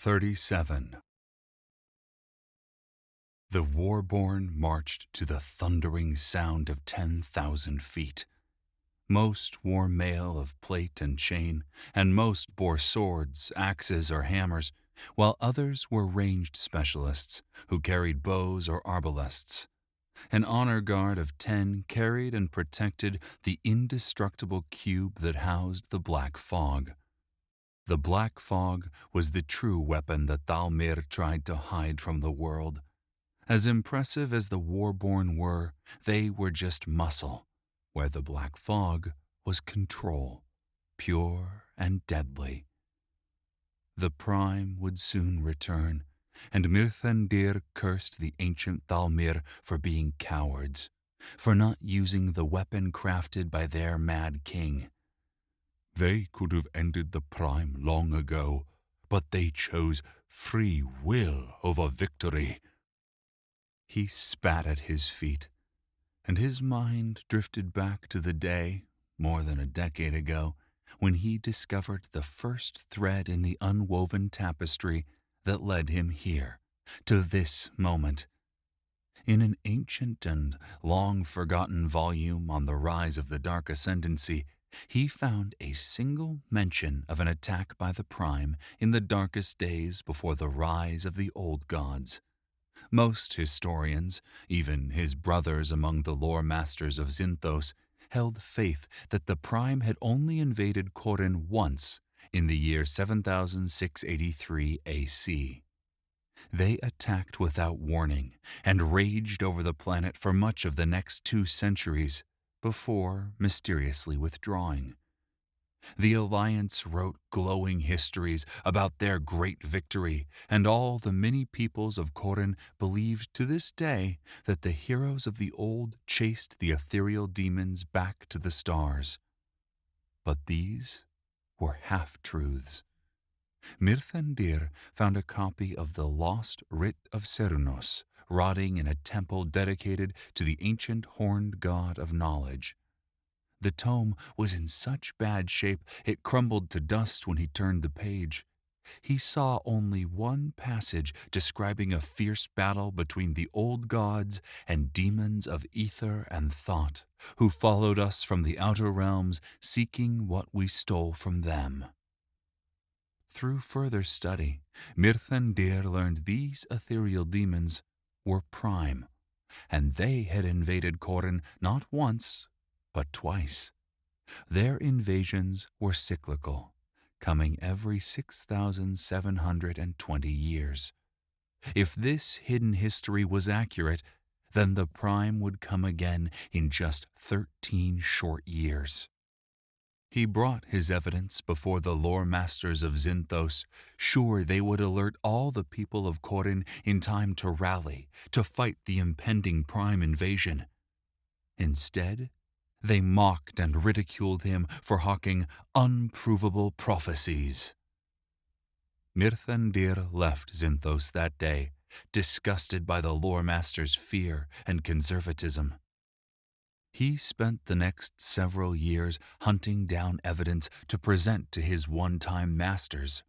37. The Warborn marched to the thundering sound of 10,000 feet. Most wore mail of plate and chain, and most bore swords, axes, or hammers, while others were ranged specialists who carried bows or arbalests. An honor guard of 10 carried and protected the indestructible cube that housed the Black Fog. The Black Fog was the true weapon that Thalmir tried to hide from the world. As impressive as the Warborn were, they were just muscle, where the Black Fog was control, pure and deadly. The Prime would soon return, and Mirthandir cursed the ancient Thalmir for being cowards, for not using the weapon crafted by their mad king. They could have ended the Prime long ago, but they chose free will over victory. He spat at his feet, and his mind drifted back to the day, more than a decade ago, when he discovered the first thread in the unwoven tapestry that led him here, to this moment. In an ancient and long-forgotten volume on the rise of the Dark Ascendancy, he found a single mention of an attack by the Prime in the darkest days before the rise of the Old Gods. Most historians, even his brothers among the lore masters of Zinthos, held faith that the Prime had only invaded Khorne once in the year 7683 AC. They attacked without warning and raged over the planet for much of the next 2 centuries before mysteriously withdrawing. The Alliance wrote glowing histories about their great victory, and all the many peoples of Khorne believed to this day that the heroes of the old chased the ethereal demons back to the stars. But these were half-truths. Mirthandir found a copy of the lost Writ of Cernunnos rotting in a temple dedicated to the ancient horned god of knowledge. The tome was in such bad shape it crumbled to dust when he turned the page. He saw only one passage describing a fierce battle between the old gods and demons of ether and thought, who followed us from the outer realms seeking what we stole from them. Through further study, Mirthandir learned these ethereal demons were Prime, and they had invaded Khorne not once, but twice. Their invasions were cyclical, coming every 6,720 years. If this hidden history was accurate, then the Prime would come again in just 13 short years. He brought his evidence before the lore masters of Zinthos, sure they would alert all the people of Khorne in time to rally, to fight the impending Prime invasion. Instead, they mocked and ridiculed him for hawking unprovable prophecies. Mirthandir left Zinthos that day, disgusted by the lore master's fear and conservatism. He spent the next several years hunting down evidence to present to his one-time masters.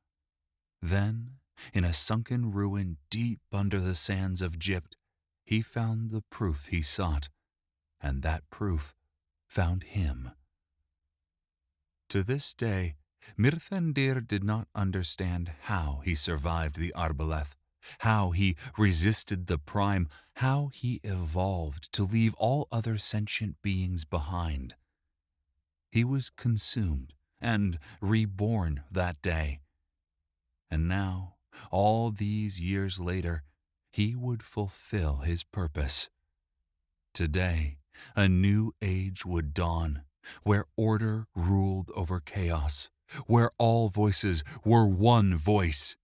Then, in a sunken ruin deep under the sands of Gypt, he found the proof he sought, and that proof found him. To this day, Mirthandir did not understand how he survived the Arbaleth, how he resisted the Prime, how he evolved to leave all other sentient beings behind. He was consumed and reborn that day. And now, all these years later, he would fulfill his purpose. Today, a new age would dawn, where order ruled over chaos, where all voices were one voice,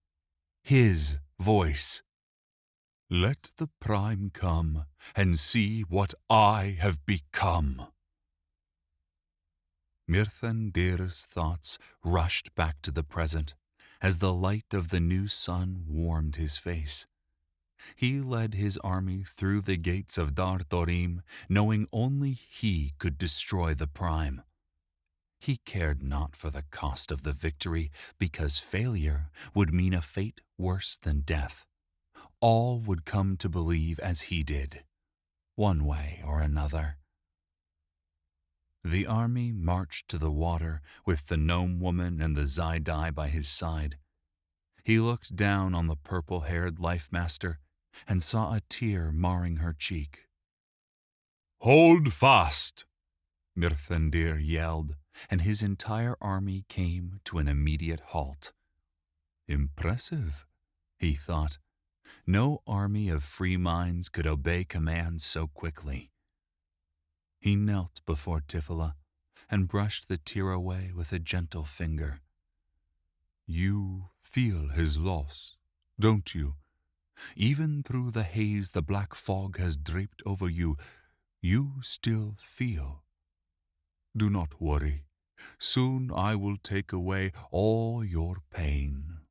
his voice. Let the Prime come and see what I have become. Mirthandir's thoughts rushed back to the present as the light of the new sun warmed his face. He led his army through the gates of Dar Thorim, knowing only he could destroy the Prime. He cared not for the cost of the victory, because failure would mean a fate worse than death. All would come to believe as he did, one way or another. The army marched to the water with the gnome woman and the Zaidai by his side. He looked down on the purple-haired life-master and saw a tear marring her cheek. "Hold fast!" Mirthandir yelled, and his entire army came to an immediate halt. Impressive, he thought. No army of free minds could obey commands so quickly. He knelt before Tifila and brushed the tear away with a gentle finger. "You feel his loss, don't you? Even through the haze the black fog has draped over you, you still feel. Do not worry. Soon I will take away all your pain."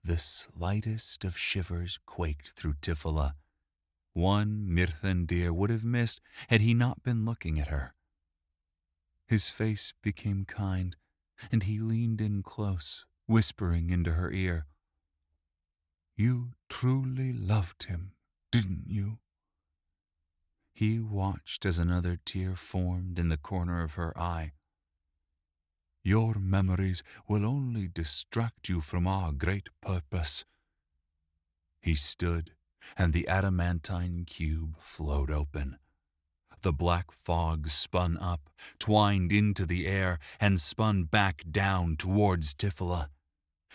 The slightest of shivers quaked through Tifila. One Mirthandir would have missed had he not been looking at her. His face became kind, and he leaned in close, whispering into her ear, "You truly loved him, didn't you?" He watched as another tear formed in the corner of her eye. "Your memories will only distract you from our great purpose." He stood, and the adamantine cube flowed open. The black fog spun up, twined into the air, and spun back down towards Tifila.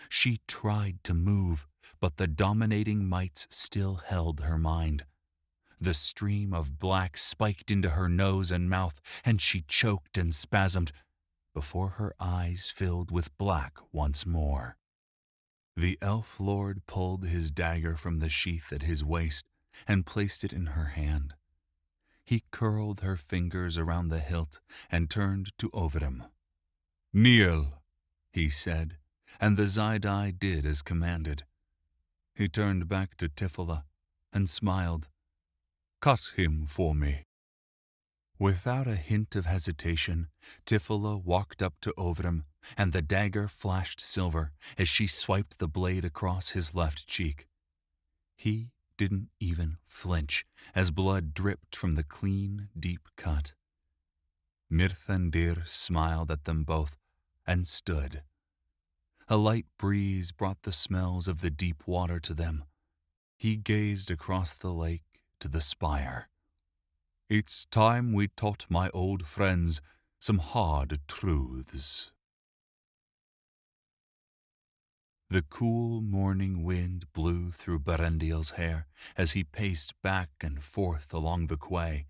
She tried to move, but the dominating mites still held her mind. The stream of black spiked into her nose and mouth, and she choked and spasmed before her eyes filled with black once more. The elf lord pulled his dagger from the sheath at his waist and placed it in her hand. He curled her fingers around the hilt and turned to Ovidum. "Kneel," he said, and the Zaidai did as commanded. He turned back to Tifila and smiled. "Cut him for me." Without a hint of hesitation, Tifila walked up to Ovidum, and the dagger flashed silver as she swiped the blade across his left cheek. He didn't even flinch as blood dripped from the clean, deep cut. Mirthandir smiled at them both and stood. A light breeze brought the smells of the deep water to them. He gazed across the lake to the spire. "It's time we taught my old friends some hard truths." The cool morning wind blew through Berendiel's hair as he paced back and forth along the quay.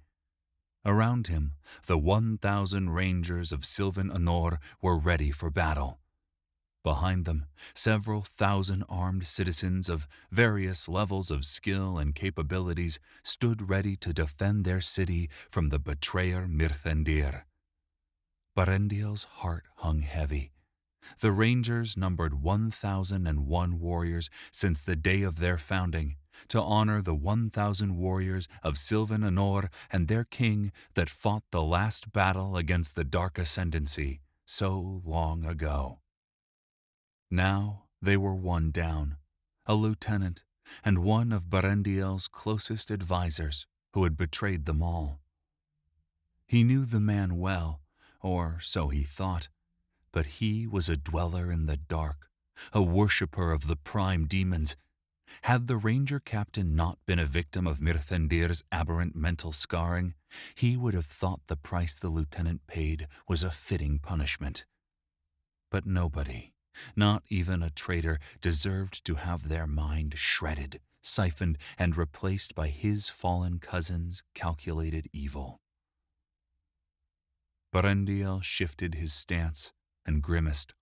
Around him, the 1,000 rangers of Sylvan Honor were ready for battle. Behind them, several thousand armed citizens of various levels of skill and capabilities stood ready to defend their city from the betrayer Mirthandir. Berendiel's heart hung heavy. The Rangers numbered 1,001 warriors since the day of their founding, to honor the 1,000 warriors of Sylvan Honor and their king that fought the last battle against the Dark Ascendancy so long ago. Now they were one down, a lieutenant, and one of Berendiel's closest advisors who had betrayed them all. He knew the man well, or so he thought, but he was a dweller in the dark, a worshipper of the prime demons. Had the ranger captain not been a victim of Mirthandir's aberrant mental scarring, he would have thought the price the lieutenant paid was a fitting punishment. But nobody, not even a traitor, deserved to have their mind shredded, siphoned, and replaced by his fallen cousin's calculated evil. Berendiel shifted his stance and grimaced.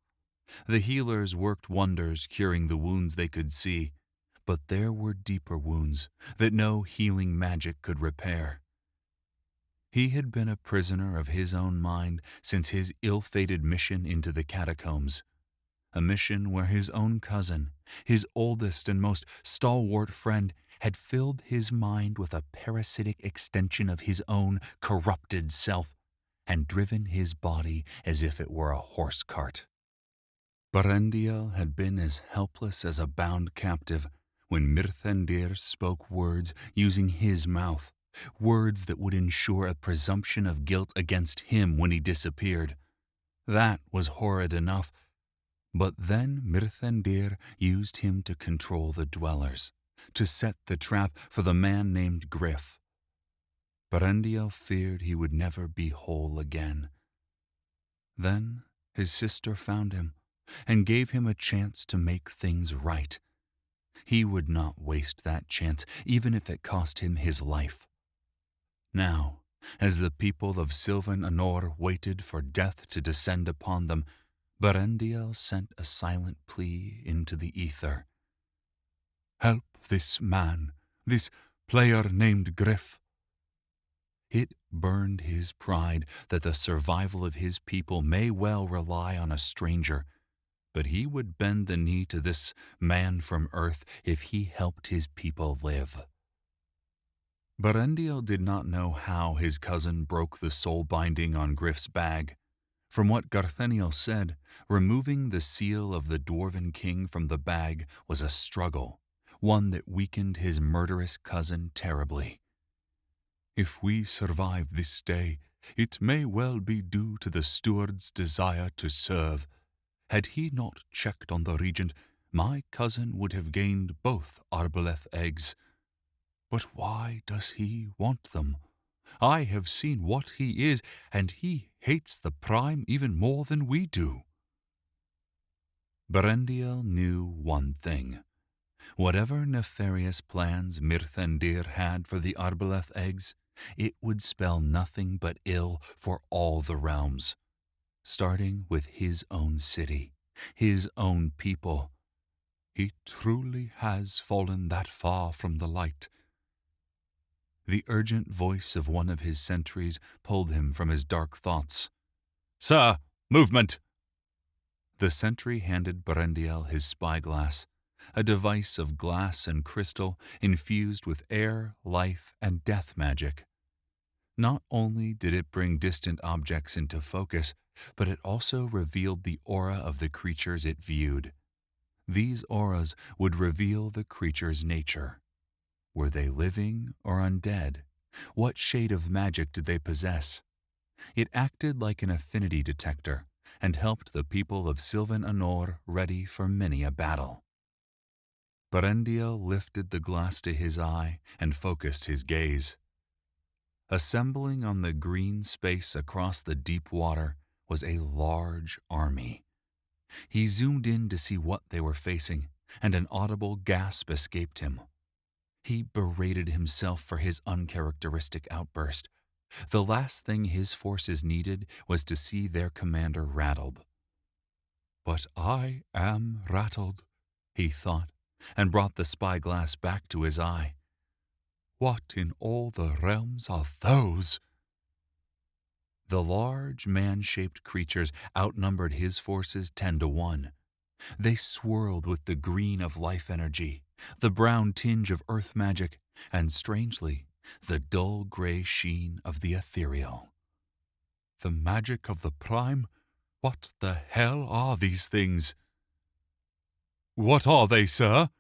The healers worked wonders curing the wounds they could see, but there were deeper wounds that no healing magic could repair. He had been a prisoner of his own mind since his ill-fated mission into the catacombs, a mission where his own cousin, his oldest and most stalwart friend, had filled his mind with a parasitic extension of his own corrupted self, and driven his body as if it were a horse cart. Berendiel had been as helpless as a bound captive when Mirthandir spoke words using his mouth, words that would ensure a presumption of guilt against him when he disappeared. That was horrid enough, but then Mirthandir used him to control the dwellers, to set the trap for the man named Gryph. Berendiel feared he would never be whole again. Then his sister found him and gave him a chance to make things right. He would not waste that chance, even if it cost him his life. Now, as the people of Sylvan Anor waited for death to descend upon them, Berendiel sent a silent plea into the ether. "Help this man, this player named Gryph." It burned his pride that the survival of his people may well rely on a stranger, but he would bend the knee to this man from Earth if he helped his people live. Berendiel did not know how his cousin broke the soul binding on Gryph's bag. From what Gartheniel said, removing the seal of the Dwarven King from the bag was a struggle, one that weakened his murderous cousin terribly. "If we survive this day, it may well be due to the steward's desire to serve. Had he not checked on the regent, my cousin would have gained both Arbaleth eggs. But why does he want them? I have seen what he is, and he hates the Prime even more than we do." Berendiel knew one thing. Whatever nefarious plans Mirthandir had for the Arbaleth eggs, it would spell nothing but ill for all the realms, starting with his own city, his own people. He truly has fallen that far from the light. The urgent voice of one of his sentries pulled him from his dark thoughts. "Sir, movement!" The sentry handed Berendiel his spyglass, a device of glass and crystal infused with air, life, and death magic. Not only did it bring distant objects into focus, but it also revealed the aura of the creatures it viewed. These auras would reveal the creature's nature. Were they living or undead? What shade of magic did they possess? It acted like an affinity detector and helped the people of Sylvan Anor ready for many a battle. Berendiel lifted the glass to his eye and focused his gaze. Assembling on the green space across the deep water was a large army. He zoomed in to see what they were facing, and an audible gasp escaped him. He berated himself for his uncharacteristic outburst. The last thing his forces needed was to see their commander rattled. "But I am rattled," he thought, and brought the spyglass back to his eye. "What in all the realms are those?" The large, man-shaped creatures outnumbered his forces 10-1. They swirled with the green of life energy, the brown tinge of earth magic, and strangely, the dull gray sheen of the ethereal. "The magic of the Prime? What the hell are these things?" "What are they, sir?"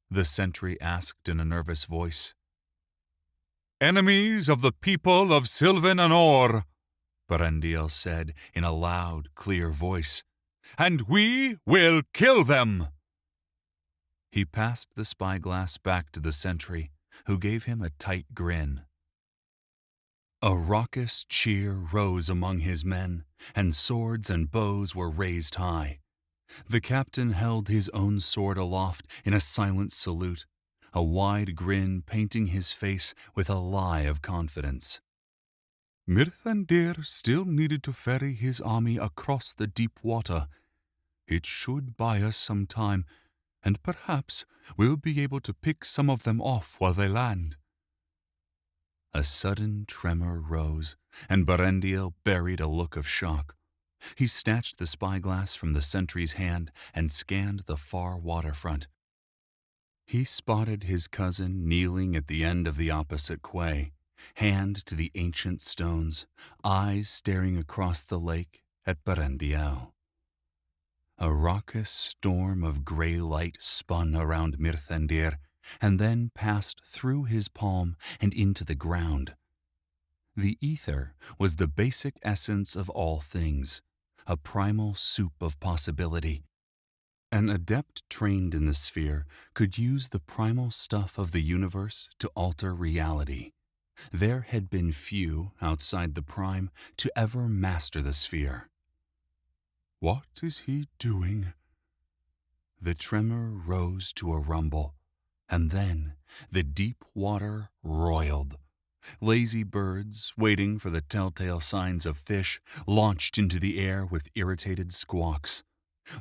the sentry asked in a nervous voice. "Enemies of the people of Sylvan Anor," Berendiel said in a loud, clear voice, "and we will kill them." He passed the spyglass back to the sentry, who gave him a tight grin. A raucous cheer rose among his men, and swords and bows were raised high. The captain held his own sword aloft in a silent salute, a wide grin painting his face with a lie of confidence. Mirthandir still needed to ferry his army across the deep water. It should buy us some time, and perhaps we'll be able to pick some of them off while they land. A sudden tremor rose, and Berendiel buried a look of shock. He snatched the spyglass from the sentry's hand and scanned the far waterfront. He spotted his cousin kneeling at the end of the opposite quay, hand to the ancient stones, eyes staring across the lake at Berendiel. A raucous storm of grey light spun around Mirthandir and then passed through his palm and into the ground. The ether was the basic essence of all things, a primal soup of possibility. An adept trained in the sphere could use the primal stuff of the universe to alter reality. There had been few outside the prime to ever master the sphere. What is he doing? The tremor rose to a rumble, and then the deep water roiled. Lazy birds, waiting for the telltale signs of fish, launched into the air with irritated squawks.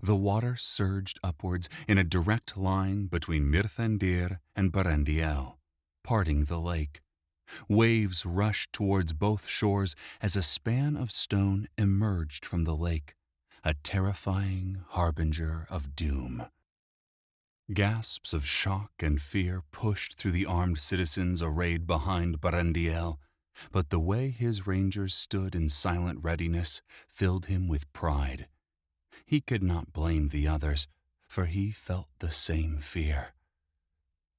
The water surged upwards in a direct line between Mirthandir and Berendiel, parting the lake. Waves rushed towards both shores as a span of stone emerged from the lake, a terrifying harbinger of doom. Gasps of shock and fear pushed through the armed citizens arrayed behind Berendiel, but the way his rangers stood in silent readiness filled him with pride. He could not blame the others, for he felt the same fear.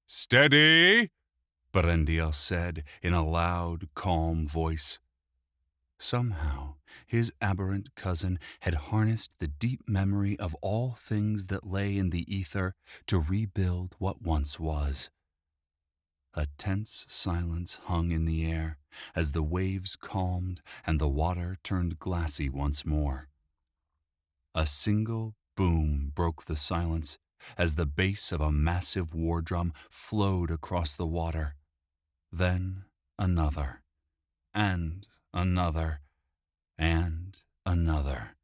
"Steady!" Berendiel said in a loud, calm voice. Somehow, his aberrant cousin had harnessed the deep memory of all things that lay in the ether to rebuild what once was. A tense silence hung in the air as the waves calmed and the water turned glassy once more. A single boom broke the silence as the bass of a massive war drum flowed across the water. Then another, and another, and another.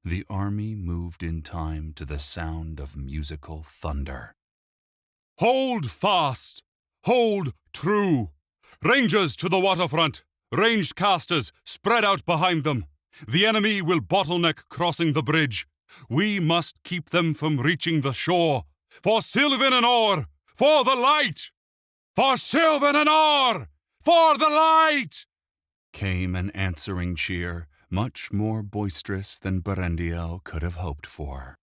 The army moved in time to the sound of musical thunder. "Hold fast! Hold true! Rangers to the waterfront! Ranged casters, spread out behind them! The enemy will bottleneck crossing the bridge. We must keep them from reaching the shore. For Sylvan and Or! For the light! For Sylvan and Or! For the light!" Came an answering cheer, much more boisterous than Berendiel could have hoped for.